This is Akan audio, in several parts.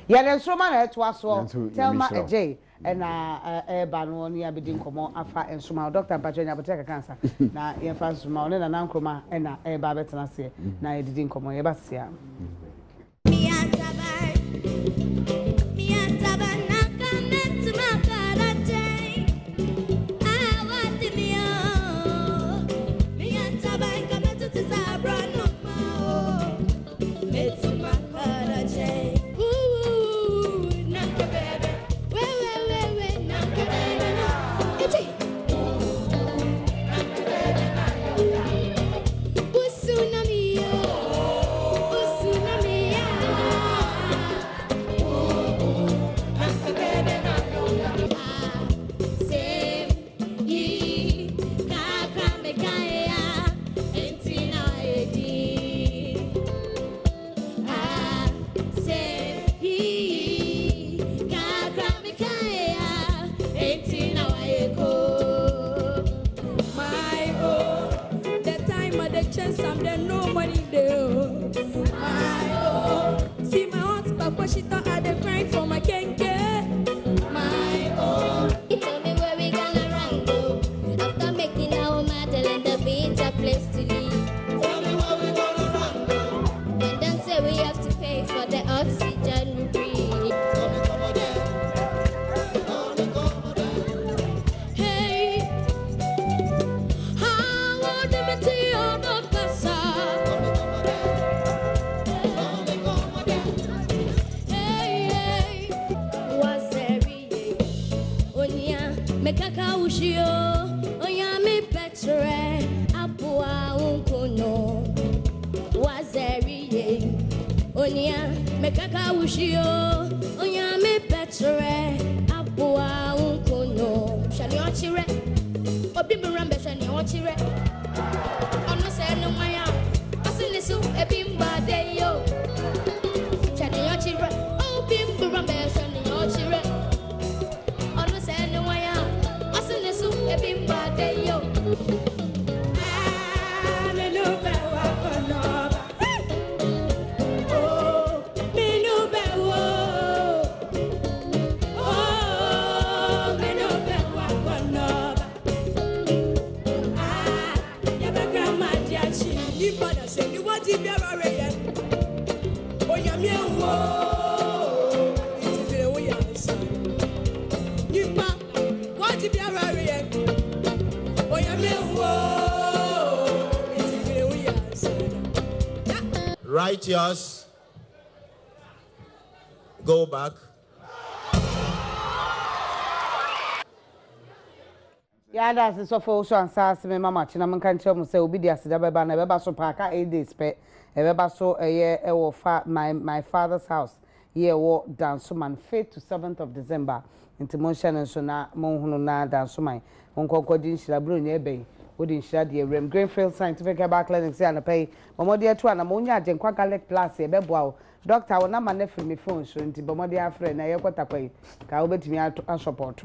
Ya Nsoromma na eto aso tell ma AJ na eba no ne abedi nkomo afa Nsoromma Dr. Pachonya boteka cancer na ye fa Nsoromma ne na nkroma na eba betena se na edidi nkomo ye basia Righteous, go back. Ya that's so for so answer me mama china man kan tell me say obi dia sida beba na beba so parka 8 days pe e beba so eye e wo fa my father's house here wo Nsoromma 5th to 7th of December into motion so na mon hunu na Nsoromma won kokodi nshira bro nya ebe wodi nshira de rem Greenfield Scientific Herbal Clinic say na pay momodi eto na mo nya agenkwa garlic plus e beboa doctor wona ma na free me phone so nti bomodi afre na ye kwatakwai ka obetimi a support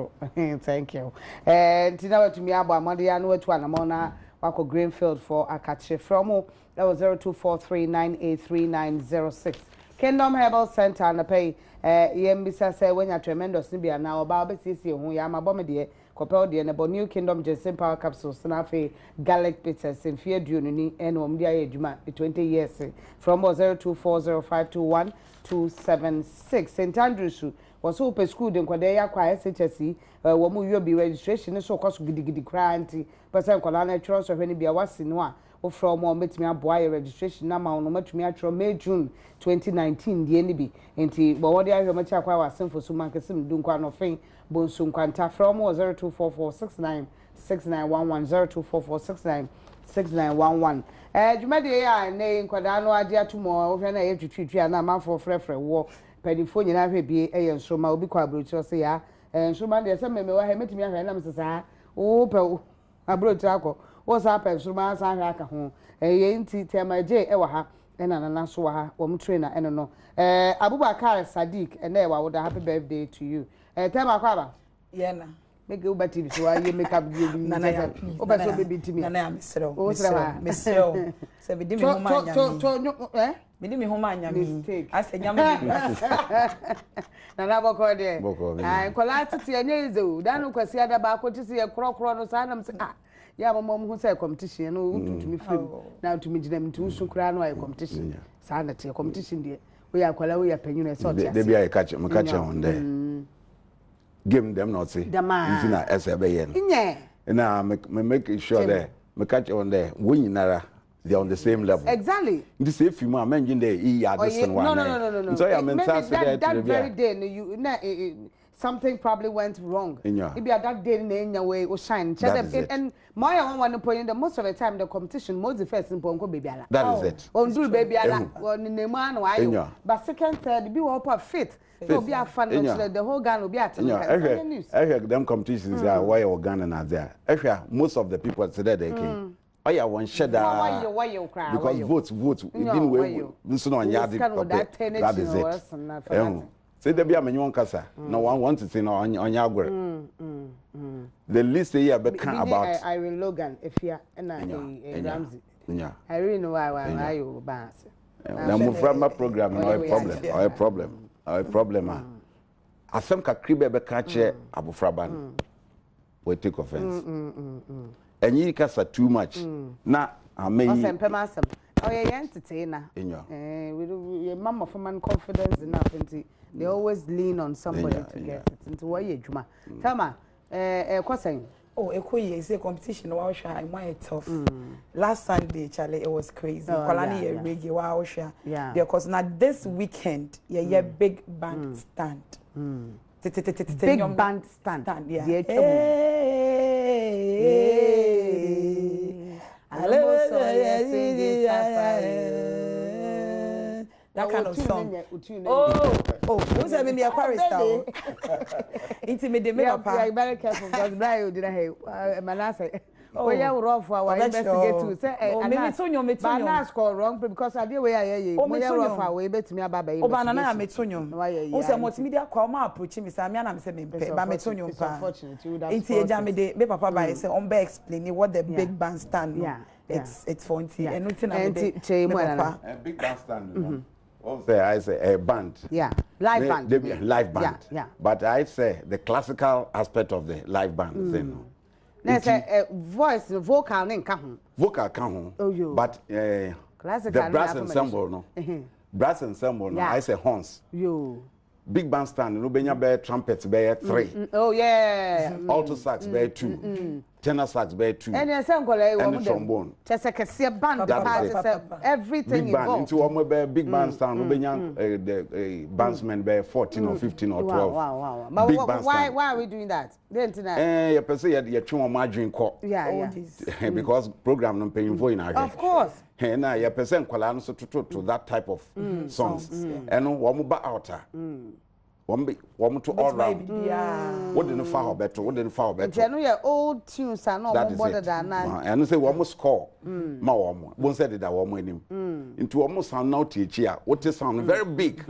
thank you nti na watumi abo amodi ya no eto na mo na wako Greenfield for akache from that was 0243983906 Kingdom Herbal Center na pay yembisa say when you tremendous ni bia na oba obesisi hu ya mabome de kopel de ne New Kingdom Ginseng Power Capsules na fe garlic bitters in fear duno ni enom dia adwuma 20 years from 0240521276 St Andrews was so pe school de kwade ya kwa SHS wo mu yobi registration so kwaso gidigidi kra anti person kwala na tro so hwani bia wasi no a wo from mo metimi aboa registration na ma no matumi atro May June 2019 die ni bi enti bo wode ahwe machi akwa wasemfo so mankesim du nkwa no fen bonsu nkwanta from 0244696911 0244696911 jumade ya ne nkwada no ade atomo wo hwe na ye twitwitwi na manfo frefre wo pedifo nyina hwe bie eye Nsoromma obi kwa abrochiro se ya Nsoromma de se memewa he metimi ahwe na mesesa wo pe abrochiro akọ wo sa pe Nsoromma sa ahwe aka ho ye nti temaje e wa ha ena nana so wa ha wo mu trainer eno no Abubakar Sadiq ene wa wo da happy birthday to you tema kwa ba yena make Uber TV so you make up you Nana Uber so baby to me. Nana misro. Misro. Se be di me homa anya. Me di me homa anya. Mistake. Ase nyama. Nana boko de. Ah, kola tete anya izo. Dan kwasi ada ba ko tete ye krokro no sa nam se ah. Ya mama hu say competition no ututumi frame. Na utumi gina mtu usu kra no ay competition. Sa na te competition de. We akwala we apanyuna so tia. They be I catch on there. Game them not see. Intina SBN. Na make sure that me catch on there. When nara they on the same level. Exactly. This if you mention there he had this one. No. So I mean that very day you something probably went wrong. Maybe at that day in your way was shine. And my one point the most of the time the competition most the first in Ponko baby. That is it. On do baby on the man why. But second third be up fit. So be a fun the whole gun will be at news. I heard them competitions are why organ and there. Most of the people today they came. Oh yeah, one shedder. Because vote. It didn't wait. That is it. Say there be a many kasa. No one wants to say no on your the list here about Irene Logan if you and Ramsey. Yeah. I really know why you pass. Now move from my program no problem. A problem. I think a crib be catch Abu Fraban. We take offense. And you kasa too much. Na I mean oh yeah, entertainer. We mama for man confidence enough into they always lean on somebody to get it into what you juma. Tama, saying? Oh, a competition. Wow, I might tough. Last Sunday, Charlie, it was crazy. Kolani reggae. Wow, yeah. Because now this weekend, yeah, big band stand. Big band stand. Yeah. That kind of song. Who's having me a chorus? Intimate me, Papa. I'm very careful because Brian did I Manasa. Oh, yeah, rough for our investigate to say, but ask all wrong because I did where I am. Oh, my rough away, bet me about baby. Oh, banana, Metonium. Also, multimedia come up, which is I'm saying, but Metonium, unfortunately, into Jammy Day, Papa by say, on by explaining what the big band stand. Yeah, it's 40 and nothing. A big band stand. Also, I say a band. Yeah, live band. Live band. Yeah. But I say the classical aspect of the live band thing. There's a voice, vocal, and come. Vocal come. Oh, you. But classical. The brass ensemble, no. Brass ensemble, no. I say horns. You. Big band stand, no benya bear trumpets bear 3. Oh yeah. Alto sax bear 2. Tenor sax bear 2. And the trombone. Just like a band. Everything big band into one bear big band stand, no benya the bandsmen bear 14 or 15 or 12. Wow. But why are we doing that? You per se you try on margin call. Yeah. Because program no paying for in Of course. And now you percent kwala so to that type of songs. And one ba outer. One to all round. What didn't fall better? What didn't fall better? You know, old tunes are not more than that. And say one must score. Ma one said that one winning. Into almost sound now teach here. What is sound very big.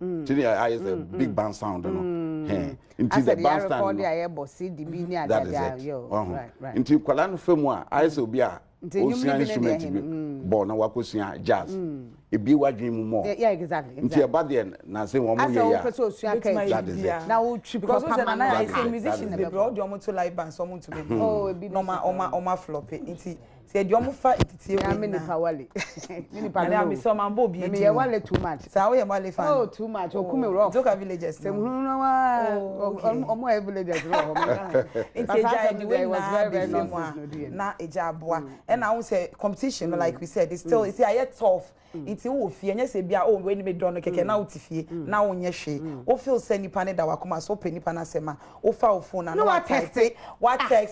I is a big band sound, into the band stand. That is it. Into Kuala Lumpur, I so be a instrument. Born a wakusia jazz. It be what dream more. Yeah, exactly. Into a body and now say one more year. That is it. Now, because I say musicians, they brought you to live band, someone to be. Oh, it be no ma flop it. Say you am fa it I mean Pawali. Mini Pawali am so man bobi. Me ya wale too much. Sa we wale fan. Oh, too much. O kume rough. Zoka villagers. Say no wa. Omo villagers rough. It was very nonsense. Na eja aboa. And I say competition like we said it's still it's a tough. It's wo fie nya se bia o we ni me do no keke na wo tifie na wo nye hwe o feel say nipa ne da wakoma so pe nipa na sema o fa o phone na no what text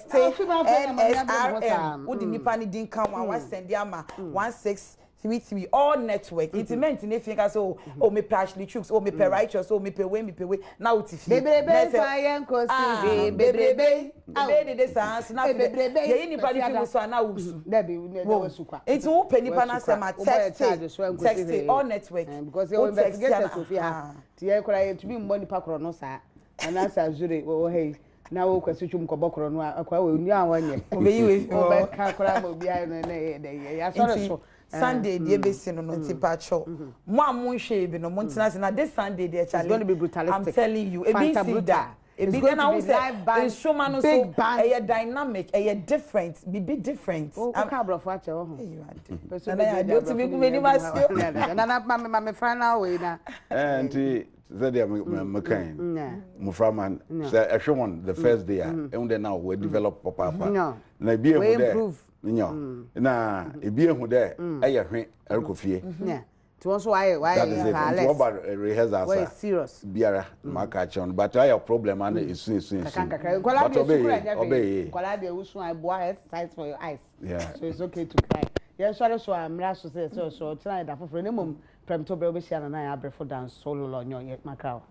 NSRM wo di nipa ni din kan wa send ama 1633 all network it meant in if so o me partially chooks o me per righteous o me pe we na wo tifie bebrebe fire nkosi bebrebe de sans na ye nipa di fi so na wo na be wo sukwa it wo pe nipa na sema text all network because you investigate Sophia tie kura you to be money pa kro no sa and answer zure wo hey na wo kwasi twum kobokoro no akwa we nyu awanye obeyi we o be ka kora mo bia no na ya sore so Sunday the ebesi no tipacho mo amunhwe bi no mo ntina se na this Sunday the challenge going to be brutalistic. I'm telling you ebisi da ebi then I will say instrument no so a dynamic a different be different I'm cabrofo ache ho na ya do to be kumeni masio na ma final way na and Zadia McCain, Muframan, Ashon, the first day, and then now we develop Papa. No, be improve. No, na a beer who there, I coffee. Yeah, to also why that is it. About rehearsal, serious. Biara, Macachon, but I have problem and it's soon. But obey. Colade, which one I bought exercise for your eyes. Yeah, so it's okay to cry. Yes, so I'm last to say so tonight for minimum. Prem to be able to share and I have for dance solo on your Macau.